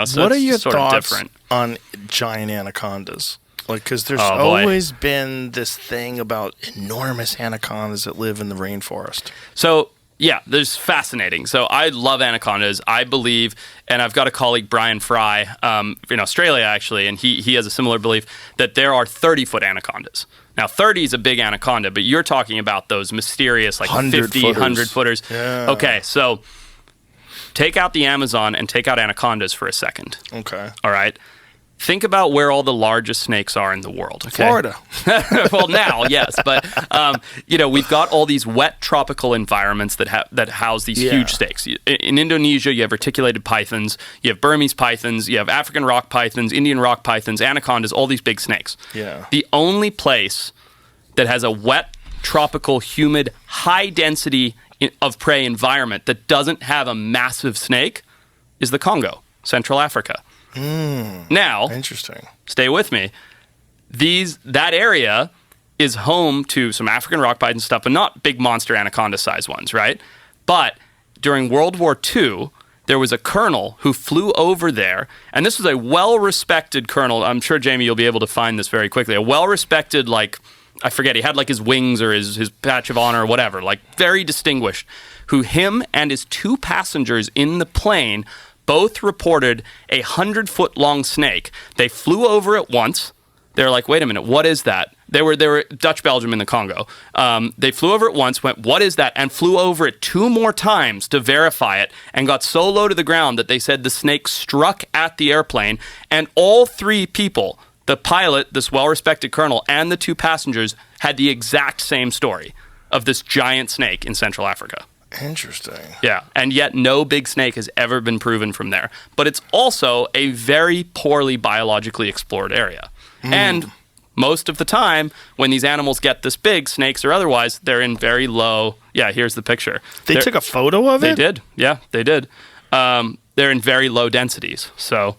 So what are your sort thoughts of different. on giant anacondas? Like, because there's Oh, boy. always been this thing about enormous anacondas that live in the rainforest. So, yeah, there's fascinating. So I love anacondas. I believe, and I've got a colleague, Brian Fry, in Australia, actually, and he has a similar belief that there are 30-foot anacondas. Now, 30 is a big anaconda, but you're talking about those mysterious, like 50, 100-footers. Yeah. Okay, so take out the Amazon and take out anacondas for a second. Okay. All right? Think about where all the largest snakes are in the world. Okay? Florida. Well, now, yes, but we've got all these wet tropical environments that house these huge snakes. In Indonesia, you have reticulated pythons, you have Burmese pythons, you have African rock pythons, Indian rock pythons, anacondas, all these big snakes. Yeah. The only place that has a wet, tropical, humid, high density of prey environment that doesn't have a massive snake is the Congo, Central Africa. Now, Interesting. stay with me. That area is home to some African rock python stuff, but not big monster anaconda size ones, right? But during World War II, there was a colonel who flew over there, and this was a well-respected colonel. I'm sure, Jamie, you'll be able to find this very quickly. A well-respected, I forget, he had his wings or his patch of honor or whatever, very distinguished, who him and his 2 passengers in the plane both reported a 100-foot-long snake. They flew over it once. They're like, wait a minute, what is that? They were Dutch-Belgium in the Congo. They flew over it once, went, what is that? And flew over it 2 more times to verify it and got so low to the ground that they said the snake struck at the airplane. And all 3 people, the pilot, this well-respected colonel, and the 2 passengers, had the exact same story of this giant snake in Central Africa. Interesting. Yeah, and yet no big snake has ever been proven from there. But it's also a very poorly biologically explored area. And most of the time, when these animals get this big, snakes or otherwise, they're in very low... Yeah, here's the picture. They took a photo of it? They did. Yeah, they did. They're in very low densities. So,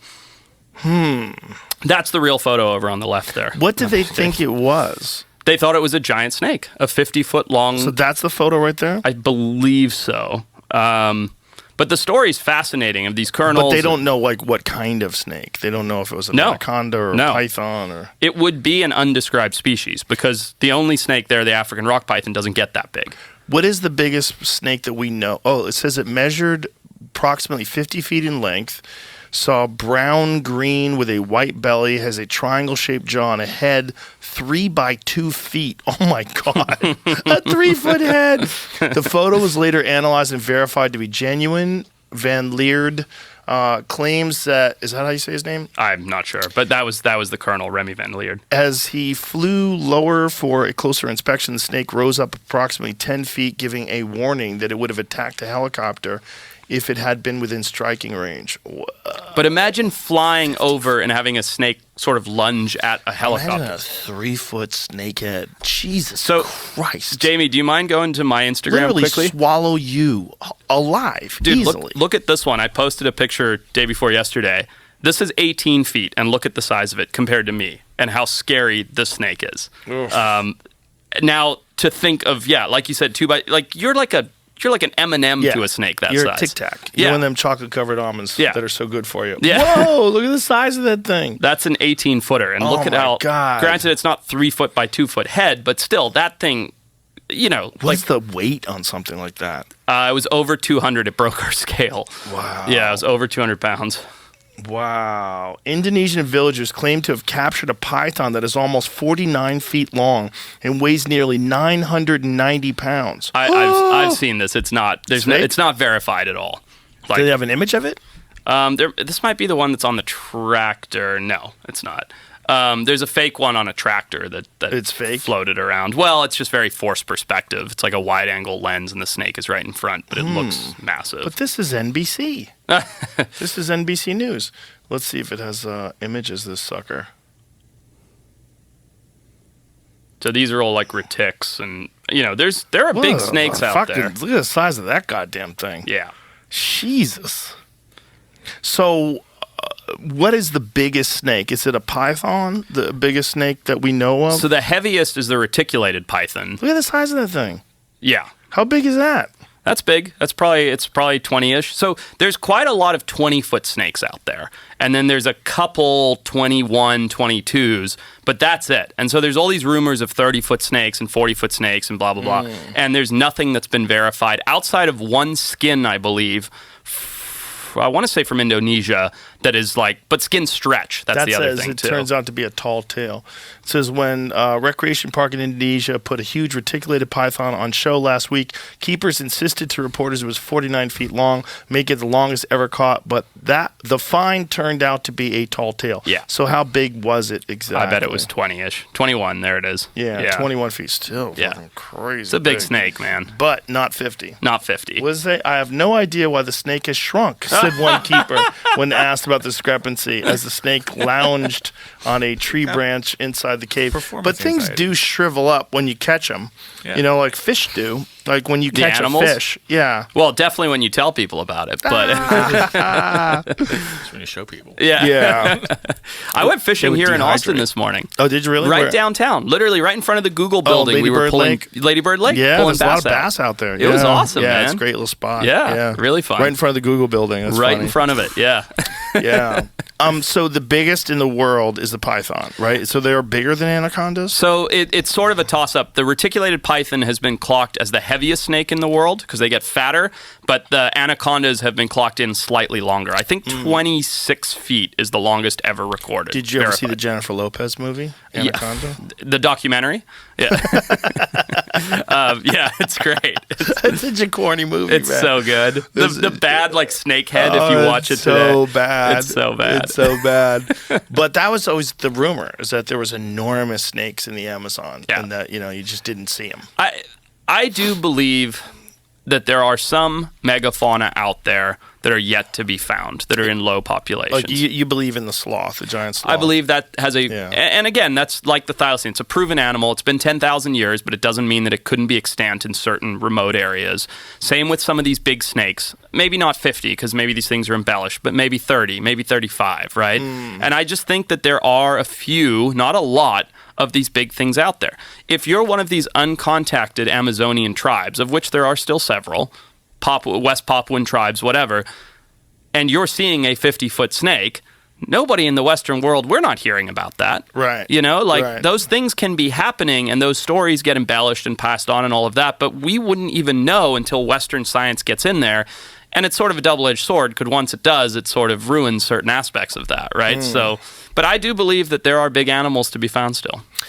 that's the real photo over on the left there. What did they think it was? They thought it was a giant snake, a 50-foot long... So that's the photo right there? I believe so. But the story's fascinating of these colonels. But they don't know, what kind of snake. They don't know if it was an anaconda or a python or... It would be an undescribed species because the only snake there, the African rock python, doesn't get that big. What is the biggest snake that we know? Oh, it says it measured approximately 50 feet in length, saw brown-green with a white belly, has a triangle-shaped jaw and a head 3 by 2 feet. Oh, my God. A 3-foot head. The photo was later analyzed and verified to be genuine. Van Leerd claims that... Is that how you say his name? I'm not sure, but that was the colonel, Remy Van Leerd. As he flew lower for a closer inspection, the snake rose up approximately 10 feet, giving a warning that it would have attacked a helicopter if it had been within striking range. But imagine flying over and having a snake sort of lunge at a helicopter. Imagine a 3-foot snakehead. Jesus Christ. Jamie, do you mind going to my Instagram Literally quickly? Swallow you alive, Dude, easily. Look at this one. I posted a picture day before yesterday. This is 18 feet, and look at the size of it compared to me and how scary this snake is. Now, to think of, like you said, 2 by... You're like an M&M to a snake that size. You're a Tic Tac. You're one of them chocolate-covered almonds that are so good for you. Yeah. Whoa, look at the size of that thing. That's an 18-footer. And look at how... God. Granted, it's not 3 foot by 2 foot head, but still, that thing, What's the weight on something like that? It was over 200. It broke our scale. Wow. Yeah, it was over 200 pounds. Wow. Indonesian villagers claim to have captured a python that is almost 49 feet long and weighs nearly 990 pounds. I've seen this. It's not it's not verified at all. Do they have an image of it? This might be the one that's on the tractor. No, it's not. There's a fake one on a tractor that it's fake? Floated around. Well, it's just very forced perspective. It's like a wide-angle lens, and the snake is right in front, but it looks massive. But this is NBC. This is NBC News. Let's see if it has images, this sucker. So these are all like retics, and there are big snakes out there. Look at the size of that goddamn thing. Yeah. Jesus. So... what is the biggest snake? Is it a python, the biggest snake that we know of? So the heaviest is the reticulated python. Look at the size of that thing. Yeah. How big is that? That's big. It's probably 20-ish. So there's quite a lot of 20-foot snakes out there. And then there's a couple 21, 22s, but that's it. And so there's all these rumors of 30-foot snakes and 40-foot snakes and blah, blah, blah. And there's nothing that's been verified outside of one skin, I believe, I want to say from Indonesia, that is like, but skin stretch. That's the other thing, it too. turns out to be a tall tale. It says when recreation park in Indonesia put a huge reticulated python on show last week, keepers insisted to reporters it was 49 feet long, make it the longest ever caught, but the find turned out to be a tall tale. Yeah. So how big was it exactly? I bet it was 20-ish. 21, there it is. Yeah, 21 feet. Still fucking crazy. It's a big snake, man. But not 50. Not 50. I have no idea why the snake has shrunk, said one keeper when asked about the discrepancy as the snake lounged on a tree branch inside the cave. But things anxiety. do shrivel up when you catch them. Yeah. You know, like fish do. Like when you catch a animals? fish. Yeah. Well, definitely when you tell people about it, but That's when you show people. Yeah. I went fishing would here in Austin dehydrate. this morning. Oh, did you really? Right Where? downtown, literally right in front of the Google building. We were Ladybird pulling Lake? Ladybird Lake. Yeah, pulling there's a lot of bass out there. It was awesome, yeah, man. it's a great little spot. Yeah, really fun. Right in front of the Google building. That's right funny. in front of it. Yeah. Yeah. So the biggest in the world is the python, right? So they're bigger than anacondas? So it's sort of a toss-up. The reticulated python has been clocked as the heaviest snake in the world because they get fatter, but the anacondas have been clocked in slightly longer. I think 26 feet is the longest ever recorded. Did you ever see verified. the Jennifer Lopez movie, Anaconda? The documentary? Yeah. Yeah, it's great. It's such a corny movie, It's man. so good. The bad like snake head if you watch it it's so today. bad. It's so bad. It's so bad. But that was always the rumor, is that there was enormous snakes in the Amazon, Yeah. and that you just didn't see them. I do believe that there are some megafauna out there that are yet to be found, that are in low populations. Like you believe in the sloth, the giant sloth. I believe that has a, Yeah. and again, that's like the thylacine. It's a proven animal. It's been 10,000 years, but it doesn't mean that it couldn't be extant in certain remote areas. Same with some of these big snakes. Maybe not 50, because maybe these things are embellished, but maybe 30, maybe 35, right? And I just think that there are a few, not a lot, of these big things out there. If you're one of these uncontacted Amazonian tribes, of which there are still several, West Papuan tribes, whatever, and you're seeing a 50-foot snake, nobody in the Western world, we're not hearing about that. Right. Like those things can be happening and those stories get embellished and passed on and all of that, but we wouldn't even know until Western science gets in there. And it's sort of a double-edged sword, because once it does, it sort of ruins certain aspects of that, right? So, but I do believe that there are big animals to be found still.